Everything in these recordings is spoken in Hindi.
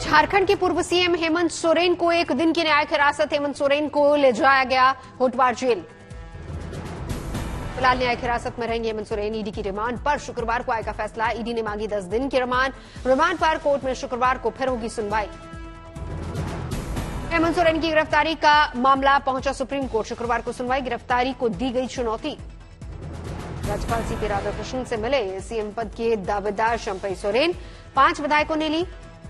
झारखंड के पूर्व सीएम हेमंत सोरेन को एक दिन की न्यायिक हिरासत। हेमंत सोरेन को ले जाया गया होटवार जेल। फिलहाल न्यायिक हिरासत में रहेंगे हेमंत सोरेन। ईडी की रिमांड पर शुक्रवार को आएगा फैसला। ईडी ने मांगी 10 दिन की रिमांड। रिमांड पर कोर्ट में शुक्रवार को फिर होगी सुनवाई। हेमंत सोरेन की गिरफ्तारी का मामला पहुंचा सुप्रीम कोर्ट। शुक्रवार को सुनवाई। गिरफ्तारी को दी गई चुनौती। राज्यपाल सीपी राधाकृष्णन से मिले सीएम पद के दावेदार चंपई सोरेन। 5 विधायकों ने ली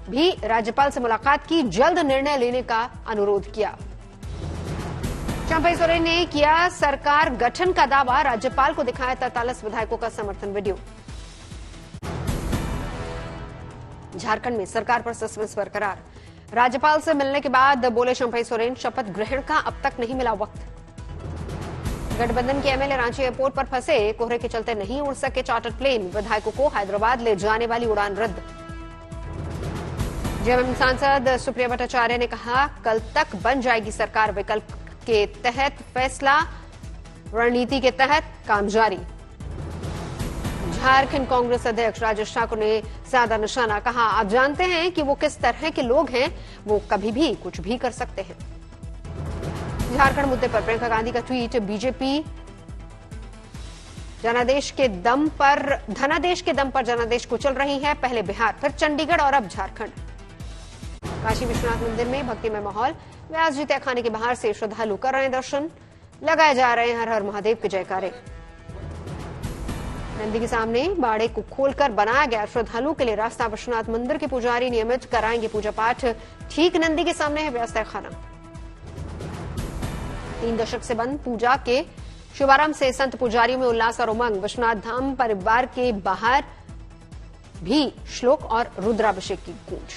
भी राज्यपाल से मुलाकात की। जल्द निर्णय लेने का अनुरोध किया। चंपई सोरेन ने किया सरकार गठन का दावा। राज्यपाल को दिखाया 43 विधायकों का समर्थन वीडियो। झारखंड में सरकार पर सस्पेंस बरकरार। राज्यपाल से मिलने के बाद बोले चंपई सोरेन, शपथ ग्रहण का अब तक नहीं मिला वक्त। गठबंधन के एमएलए रांची एयरपोर्ट पर फंसे। कोहरे के चलते नहीं उड़ सके चार्टर्ड प्लेन। विधायकों को हैदराबाद ले जाने वाली उड़ान रद्द। जेएमएम सांसद सुप्रिया भट्टाचार्य ने कहा, कल तक बन जाएगी सरकार। विकल्प के तहत फैसला, रणनीति के तहत काम जारी। झारखंड कांग्रेस अध्यक्ष राजेश ठाकुर ने साधा निशाना। कहा, आप जानते हैं कि वो किस तरह के लोग हैं। वो कभी भी कुछ भी कर सकते हैं। झारखंड मुद्दे पर प्रियंका गांधी का ट्वीट। बीजेपी धनादेश के दम पर जनादेश कुचल रही है। पहले बिहार, फिर चंडीगढ़ और अब झारखंड। काशी विश्वनाथ मंदिर में भक्तिमय माहौल। व्यास जी तहखाने के बाहर से श्रद्धालु कर रहे हैं दर्शन। लगाए जा रहे हैं हर हर महादेव के जयकारे। नंदी के सामने बाड़े को खोलकर बनाया गया श्रद्धालुओं के लिए रास्ता। विश्वनाथ मंदिर के पुजारी नियमित कराएंगे पूजा पाठ। ठीक नंदी के सामने है व्यास तहखाना। 3 दशक से बंद पूजा के शुभारंभ से संत पुजारियों में उल्लास और उमंग। विश्वनाथ धाम परिवार के बाहर भी श्लोक और रुद्राभिषेक की गूंज।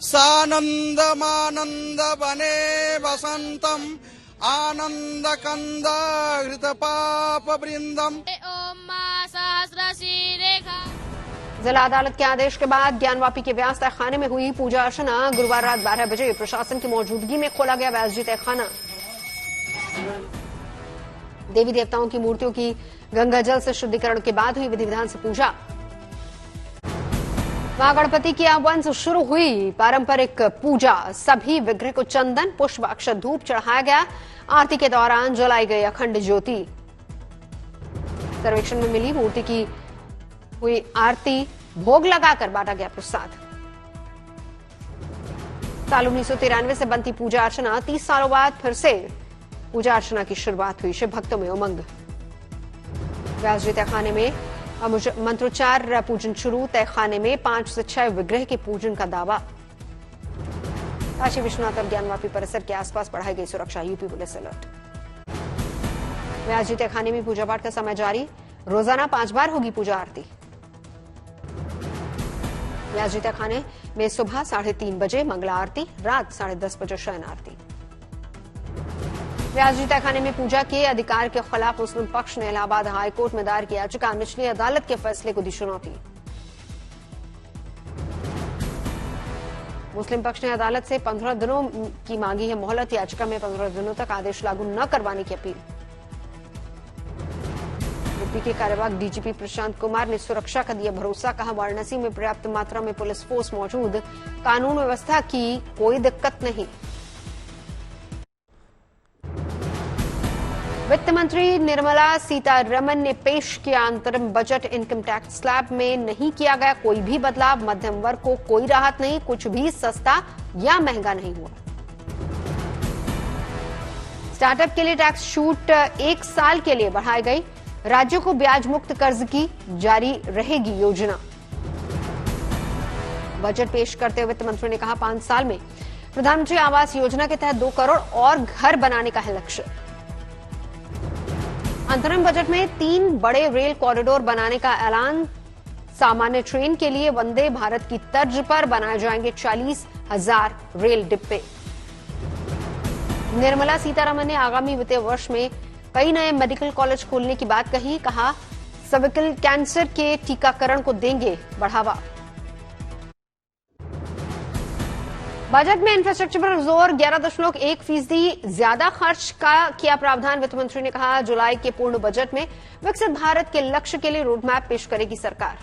सानंदमानंद बने वसंतम आनंद कंद घृत पाप वृंदम। जिला अदालत के आदेश के बाद ज्ञानवापी के व्यास तहखाने में हुई पूजा अर्चना। गुरुवार रात 12 बजे प्रशासन की मौजूदगी में खोला गया व्यास जी तहखाना। देवी देवताओं की मूर्तियों की गंगा जल से शुद्धिकरण के बाद हुई विधि विधान से पूजा। मां गणपति की आह्वान से शुरू हुई पारंपरिक पूजा। सभी विग्रह को चंदन, पुष्प, अक्षत, धूप चढ़ाया गया। आरती के दौरान जलाई गई अखंड ज्योति। सर्वेक्षण में मिली मूर्ति की हुई आरती। भोग लगाकर बांटा गया प्रसाद। साल 1993 से बनती पूजा अर्चना। 30 सालों बाद फिर से पूजा अर्चना की शुरुआत हुई। शिव भक्तों में उमंग। व्यास जी तहखाने में मंत्रोच्चार पूजन शुरू। तहखाने में 5 से 6 विग्रह के पूजन का दावा। काशी विश्वनाथ और ज्ञानवापी परिसर के आसपास बढ़ाई गई सुरक्षा। UP police alert. Vyas ji तहखाने में पूजा पाठ का समय जारी। रोजाना 5 बार होगी पूजा आरती। व्यास जी तहखाने में सुबह 3:30 बजे मंगला आरती। रात 10:30 बजे शयन आरती। व्यास जी तहखाने में पूजा के अधिकार के खिलाफ मुस्लिम पक्ष ने इलाहाबाद हाईकोर्ट में दायर की याचिका। निचली अदालत के फैसले को दी चुनौती। मुस्लिम पक्ष ने अदालत से 15 दिनों की मांगी है मोहलत। याचिका में 15 दिनों तक आदेश लागू न करवाने की अपील। यूपी के कार्यवाहक डीजीपी प्रशांत कुमार ने सुरक्षा का दिया भरोसा। कहा, वाराणसी में पर्याप्त मात्रा में पुलिस फोर्स मौजूद। कानून व्यवस्था की कोई दिक्कत नहीं। वित्त मंत्री निर्मला सीतारमण ने पेश किया अंतरिम बजट। इनकम टैक्स स्लैब में नहीं किया गया कोई भी बदलाव। मध्यम वर्ग को कोई राहत नहीं। कुछ भी सस्ता या महंगा नहीं हुआ। स्टार्टअप के लिए टैक्स छूट 1 साल के लिए बढ़ाई गई। राज्यों को ब्याज मुक्त कर्ज की जारी रहेगी योजना। बजट पेश करते हुए वित्त मंत्री ने कहा, 5 साल में प्रधानमंत्री आवास योजना के तहत 2 करोड़ और घर बनाने का है लक्ष्य। अंतरिम बजट में 3 बड़े रेल कॉरिडोर बनाने का ऐलान। सामान्य ट्रेन के लिए वंदे भारत की तर्ज पर बनाए जाएंगे 40,000 रेल डिब्बे। निर्मला सीतारमण ने आगामी वित्तीय वर्ष में कई नए मेडिकल कॉलेज खोलने की बात कही। कहा, सर्विकल कैंसर के टीकाकरण को देंगे बढ़ावा। बजट में इंफ्रास्ट्रक्चर पर जोर, 11.1% ज्यादा खर्च का किया प्रावधान। वित्त मंत्री ने कहा, जुलाई के पूर्ण बजट में विकसित भारत के लक्ष्य के लिए रोडमैप पेश करेगी सरकार।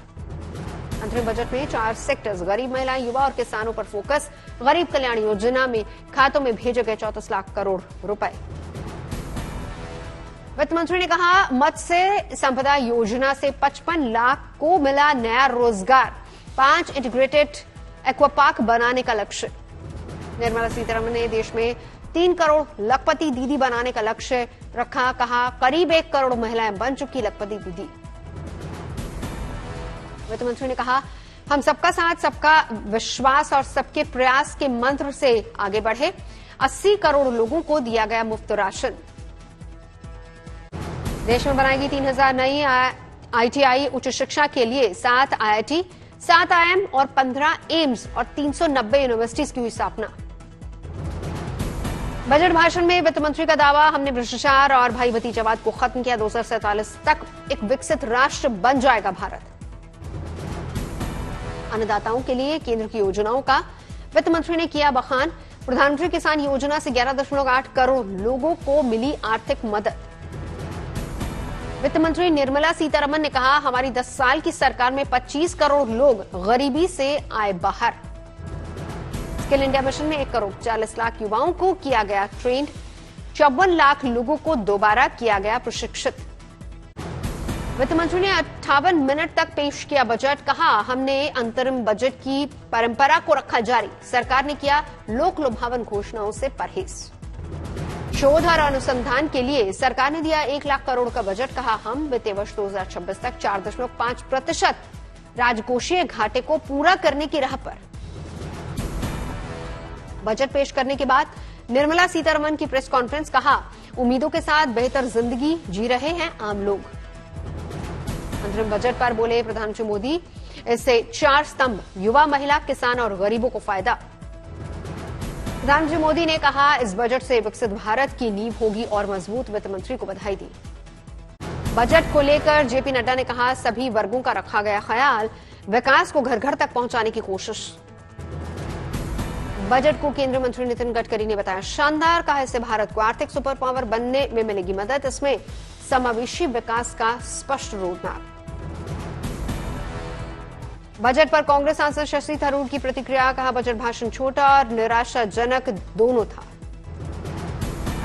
अंतरिम बजट में 4 सेक्टर्स, गरीब महिलाएं, युवा और किसानों पर फोकस। गरीब कल्याण योजना में खातों में भेजे गए 34 लाख करोड़ रुपए। वित्त मंत्री ने कहा, मत्स्य संपदा योजना से 55 लाख को मिला नया रोजगार। 5 इंटीग्रेटेड एक्वापार्क बनाने का लक्ष्य। निर्मला सीतारमण ने देश में 3 करोड़ लखपति दीदी बनाने का लक्ष्य रखा। कहा, करीब 1 करोड़ महिलाएं बन चुकी लखपति दीदी। वित्त मंत्री ने कहा, हम सबका साथ, सबका विश्वास और सबके प्रयास के मंत्र से आगे बढ़े। 80 करोड़ लोगों को दिया गया मुफ्त राशन। देश में बनाएगी 3000 नई आईटीआई। उच्च शिक्षा के लिए 7 आईआईटी, 7 आईआईएम और 15 एम्स और 390 यूनिवर्सिटीज की हुई स्थापना। बजट भाषण में वित्त मंत्री का दावा, हमने भ्रष्टाचार और भाई भतीजावाद को खत्म किया। 2047 तक एक विकसित राष्ट्र बन जाएगा भारत। अन्नदाताओं के लिए केंद्र की योजनाओं का वित्त मंत्री ने किया बखान। प्रधानमंत्री किसान योजना से 11.8 करोड़ लोगों को मिली आर्थिक मदद। वित्त मंत्री निर्मला सीतारमण ने कहा, हमारी 10 साल की सरकार में 25 करोड़ लोग गरीबी से आए बाहर। स्किल इंडिया मिशन में 1 करोड़ 40 लाख युवाओं को किया गया ट्रेंड। 54 लाख लोगों को दोबारा किया गया प्रशिक्षित। वित्त मंत्री ने 58 मिनट तक पेश किया बजट। कहा, हमने अंतरिम बजट की परंपरा को रखा जारी। सरकार ने किया लोक लुभावन घोषणाओं से परहेज। शोध और अनुसंधान के लिए सरकार ने दिया 1 लाख करोड़ का बजट। कहा, हम वित्तीय वर्ष 2026 तक 4.5% राजकोषीय घाटे को पूरा करने की राह पर। बजट पेश करने के बाद निर्मला सीतारमण की प्रेस कॉन्फ्रेंस। कहा, उम्मीदों के साथ बेहतर जिंदगी जी रहे हैं आम लोग। अंतरिम बजट पर बोले प्रधानमंत्री मोदी, इससे 4 स्तंभ, युवा, महिला, किसान और गरीबों को फायदा। प्रधानमंत्री मोदी ने कहा, इस बजट से विकसित भारत की नींव होगी और मजबूत। वित्त मंत्री को बधाई दी। बजट को लेकर जेपी नड्डा ने कहा, सभी वर्गों का रखा गया ख्याल, विकास को घर घर तक पहुंचाने की कोशिश। बजट को केंद्रीय मंत्री नितिन गडकरी ने बताया शानदार। कहा, इससे भारत को आर्थिक सुपर पावर बनने में मिलेगी मदद। इसमें समावेशी विकास का स्पष्ट रोडमैप। बजट पर कांग्रेस सांसद शशि थरूर की प्रतिक्रिया। कहा, बजट भाषण छोटा और निराशाजनक दोनों था।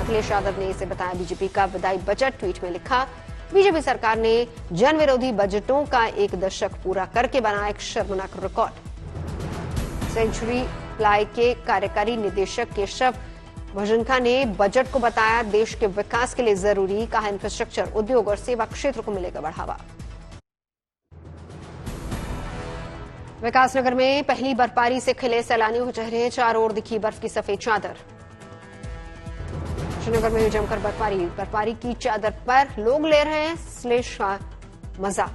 अखिलेश यादव ने इसे बताया बीजेपी का विदाई बजट। ट्वीट में लिखा, बीजेपी सरकार ने जन विरोधी बजटों का 1 दशक पूरा करके बनाया एक शर्मनाक रिकॉर्ड। सेंचुरी प्लाई के कार्यकारी निदेशक केशव भजनखा ने बजट को बताया देश के विकास के लिए जरूरी। कहा, इंफ्रास्ट्रक्चर, उद्योग और सेवा क्षेत्र को मिलेगा बढ़ावा। विकासनगर में पहली बर्फबारी से खिले सैलानियों के चेहरे। चारों ओर दिखी बर्फ की सफेद चादर। श्रीनगर में जमकर बर्फबारी की चादर पर लोग ले रहे हैं स्लेश का मजा।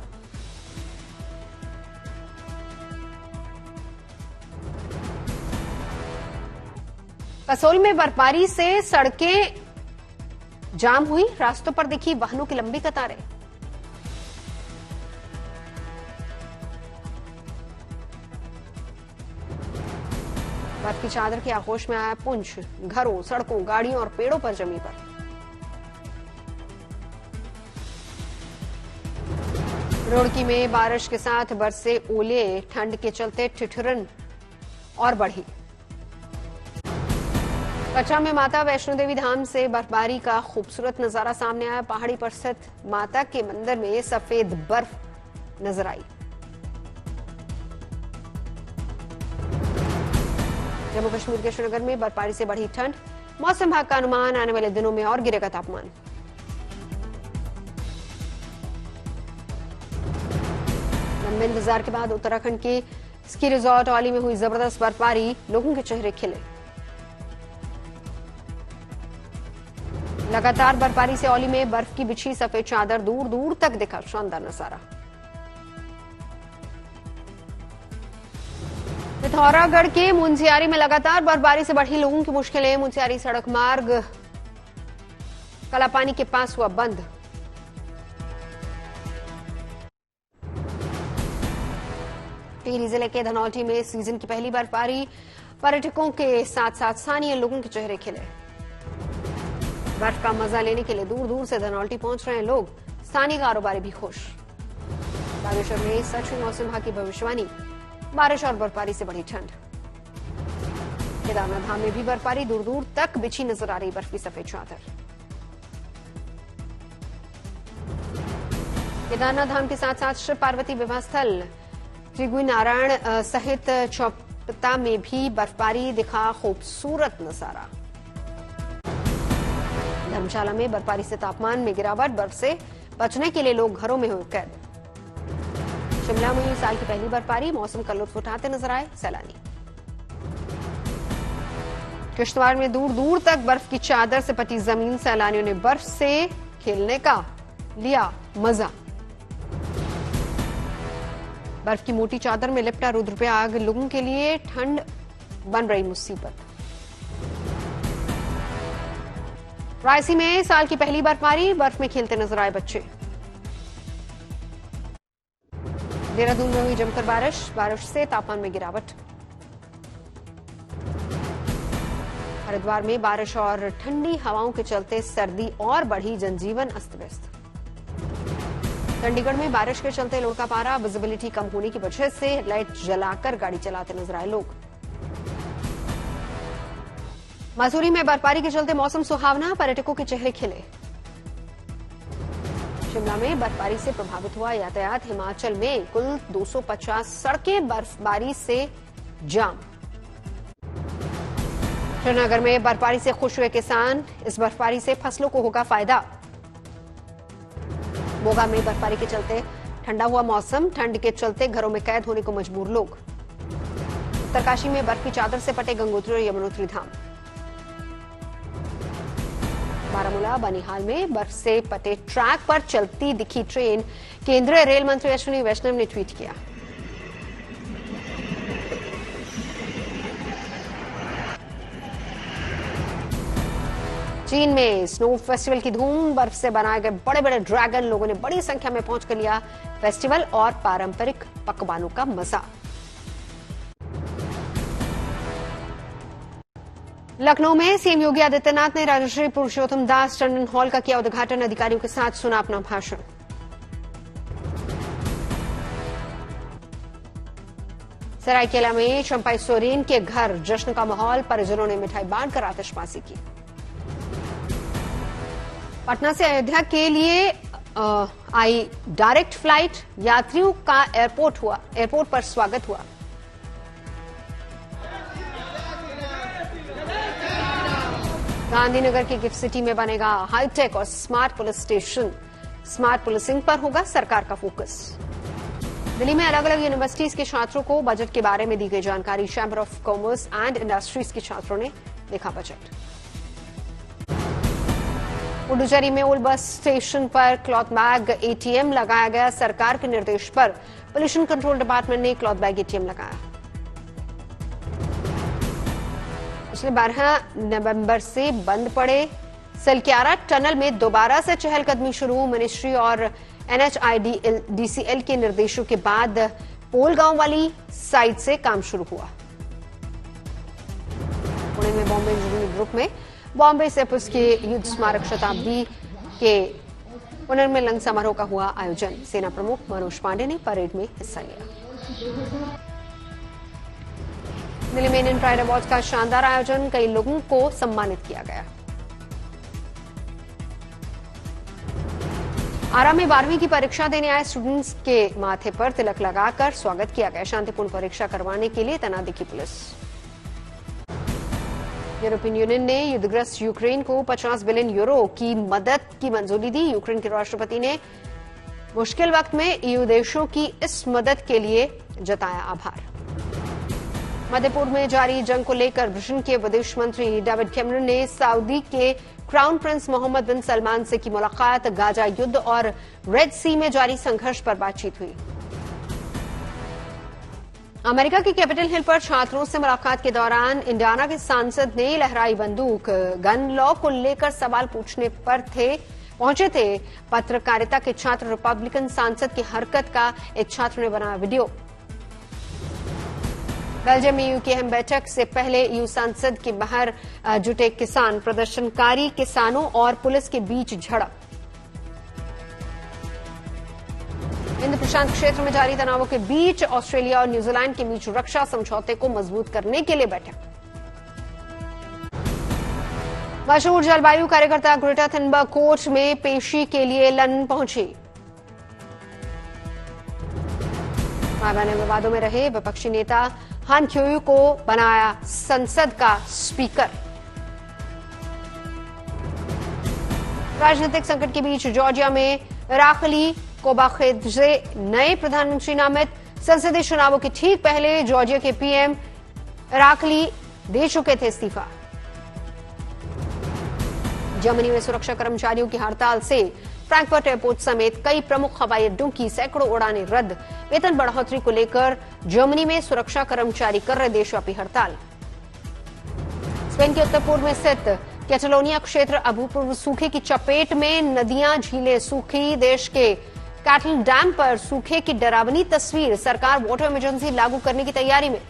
कसोल में बर्फबारी से सड़कें जाम हुई। रास्तों पर दिखी वाहनों की लंबी कतारें। बर्फ की चादर के आगोश में आया पुंछ। घरों, सड़कों, गाड़ियों और पेड़ों पर जमी बर्फ। रुड़की में बारिश के साथ बरसे ओले। ठंड के चलते ठिठुरन और बढ़ी। कटरा में माता वैष्णो देवी धाम से बर्फबारी का खूबसूरत नजारा सामने आया। पहाड़ी पर स्थित माता के मंदिर में सफेद बर्फ नजर आई। जम्मू कश्मीर के श्रीनगर में बर्फबारी से बढ़ी ठंड। मौसम विभाग का अनुमान, आने वाले दिनों में और गिरेगा तापमान। लंबे इंतजार के बाद उत्तराखंड के स्की रिजॉर्ट औली में हुई जबरदस्त बर्फबारी। लोगों के चेहरे खिले। लगातार बर्फबारी से औली में बर्फ की बिछी सफेद चादर। दूर दूर तक दिखा शानदार नजारा। पिथौरागढ़ के मुंशियारी में लगातार बर्फबारी से बढ़ी लोगों की मुश्किलें। मुंशियारी सड़क मार्ग कलापानी के पास हुआ बंद। टिहरी जिले के धनौल्टी में सीजन की पहली बर्फबारी। पर्यटकों के साथ साथ स्थानीय लोगों के चेहरे खिले। बर्फ का मजा लेने के लिए दूर दूर से धनौल्टी पहुंच रहे हैं लोग। स्थानीय कारोबारी भी खुश। बागेश्वर में सच हुई मौसम विभाग की भविष्यवाणी। बारिश और बर्फबारी से बढ़ी ठंड। केदारनाथ धाम में भी बर्फबारी, दूर दूर तक बिछी नजर आ रही बर्फ की सफेद चादर। केदारनाथ धाम के साथ साथ शिव पार्वती विवाह स्थल त्रिगुनारायण सहित चौपता में भी बर्फबारी दिखा खूबसूरत नजारा। धर्मशाला में बर्फबारी से तापमान में गिरावट, बर्फ से बचने के लिए लोग घरों में हुए कैद। शिमला में इस साल की पहली बर्फबारी, मौसम का लुत्फ उठाते नजर आए सैलानी। किश्तवाड़ में दूर दूर तक बर्फ की चादर से पटी जमीन, सैलानियों ने बर्फ से खेलने का लिया मजा। बर्फ की मोटी चादर में लिपटा रुद्रप्रयाग, लोगों के लिए ठंड बन रही मुसीबत। रायसी में साल की पहली बर्फबारी, बर्फ में खेलते नजर आए बच्चे। देहरादून में हुई जमकर बारिश से तापमान में गिरावट। हरिद्वार में बारिश और ठंडी हवाओं के चलते सर्दी और बढ़ी, जनजीवन अस्त व्यस्त। चंडीगढ़ में बारिश के चलते लोड का पारा, विजिबिलिटी कम होने की वजह से हेडलाइट जलाकर गाड़ी चलाते नजर आए लोग। मसूरी में बर्फबारी के चलते मौसम सुहावना, पर्यटकों के चेहरे खिले। शिमला में बर्फबारी से प्रभावित हुआ यातायात। हिमाचल में कुल 250 सड़कें बर्फबारी से जाम। श्रीनगर में बर्फबारी से खुश हुए किसान, इस बर्फबारी से फसलों को होगा फायदा। मोगा में बर्फबारी के चलते ठंडा हुआ मौसम, ठंड के चलते घरों में कैद होने को मजबूर लोग। उत्तरकाशी में बर्फ की चादर से पटे गंगोत्री और यमुनोत्री धाम। बारामूला बनिहाल में बर्फ से पटे ट्रैक पर चलती दिखी ट्रेन, केंद्रीय रेल मंत्री अश्विनी वैष्णव ने ट्वीट किया। चीन में स्नो फेस्टिवल की धूम, बर्फ से बनाए गए बड़े बड़े ड्रैगन, लोगों ने बड़ी संख्या में पहुंचकर लिया फेस्टिवल और पारंपरिक पकवानों का मजा। लखनऊ में सीएम योगी आदित्यनाथ ने राजश्री पुरुषोत्तम दास टंडन हॉल का किया उद्घाटन, अधिकारियों के साथ सुना अपना भाषण। सरायकेला में चंपाई सोरेन के घर जश्न का माहौल, परिजनों ने मिठाई बांटकर आतिशबाजी की। पटना से अयोध्या के लिए आई डायरेक्ट फ्लाइट, यात्रियों का एयरपोर्ट पर स्वागत हुआ। गांधीनगर के गिफ्ट सिटी में बनेगा हाईटेक और smart police station, smart policing पर होगा सरकार का फोकस। दिल्ली में अलग अलग यूनिवर्सिटीज के छात्रों को बजट के बारे में दी गई जानकारी, chamber of commerce and industries के छात्रों ने देखा बजट। पुडुचेरी में ओल्ड बस स्टेशन पर क्लॉथ बैग एटीएम लगाया गया, सरकार के निर्देश पर पोल्यूशन कंट्रोल डिपार्टमेंट ने क्लॉथ बैग एटीएम लगाया। पिछले 12 नवंबर से बंद पड़े सलक्यारा टनल में दोबारा से चहलकदमी शुरू, मिनिस्ट्री और एनएचआईडीसीएल के निर्देशों के बाद पोल गांव वाली साइट से काम शुरू हुआ। पुणे में बॉम्बे इंजीनियरिंग ग्रुप में बॉम्बे सेपुस के युद्ध स्मारक शताब्दी के पुनर्मिलन समारोह का हुआ आयोजन, सेना प्रमुख मनोज पांडे ने परेड में हिस्सा लिया। दिल्ली में इंडियन प्राइड अवार्ड का शानदार आयोजन, कई लोगों को सम्मानित किया गया। आरा में 12वीं की परीक्षा देने आए स्टूडेंट्स के माथे पर तिलक लगाकर स्वागत किया गया, शांतिपूर्ण परीक्षा करवाने के लिए तैनात दिखी पुलिस। यूरोपियन यूनियन ने युद्धग्रस्त यूक्रेन को 50 बिलियन यूरो की मदद की मंजूरी दी, यूक्रेन के राष्ट्रपति ने मुश्किल वक्त में ईयू देशों की इस मदद के लिए जताया आभार। मध्य पूर्व में जारी जंग को लेकर ब्रिटेन के विदेश मंत्री डेविड कैमरन ने सऊदी के क्राउन प्रिंस मोहम्मद बिन सलमान से की मुलाकात, गाजा युद्ध और रेड सी में जारी संघर्ष पर बातचीत हुई। अमेरिका के कैपिटल हिल पर छात्रों से मुलाकात के दौरान इंडियाना के सांसद ने लहराई बंदूक, गन लॉ को लेकर सवाल पूछने पर पहुंचे थे पत्रकारिता के छात्र। रिपब्लिकन सांसद की हरकत का एक छात्र ने बनाया वीडियो। बेल्जियम में ईयू की अहम बैठक से पहले ईयू संसद के बाहर जुटे किसान, प्रदर्शनकारी किसानों और पुलिस के बीच झड़प। हिंद प्रशांत क्षेत्र में जारी तनावों के बीच ऑस्ट्रेलिया और न्यूजीलैंड के बीच रक्षा समझौते को मजबूत करने के लिए बैठक। मशहूर जलवायु कार्यकर्ता ग्रेटा थुनबर्ग कोर्ट में पेशी के लिए लंदन पहुंची। मायने विवादों में रहे विपक्षी नेता हान क्यूयू को बनाया संसद का स्पीकर। राजनीतिक संकट के बीच जॉर्जिया में राखली कोबाखेड्जे नए प्रधानमंत्री नामित। संसदीय चुनावों के ठीक पहले जॉर्जिया के पीएम राखली दे चुके थे इस्तीफा। जर्मनी में सुरक्षा कर्मचारियों की हड़ताल से फ्रैंकफर्ट एयरपोर्ट समेत कई प्रमुख हवाई अड्डों की सैकड़ों उड़ानें रद्द। वेतन बढ़ोतरी को लेकर जर्मनी में सुरक्षा कर्मचारी कर रहे देशव्यापी हड़ताल। स्पेन के उत्तर पूर्व में स्थित कैटलोनिया क्षेत्र अभूतपूर्व सूखे की चपेट में, नदियां झीलें सूखी। देश के कैटल डैम पर सूखे की डरावनी तस्वीर। सरकार वाटर इमरजेंसी लागू करने की तैयारी में।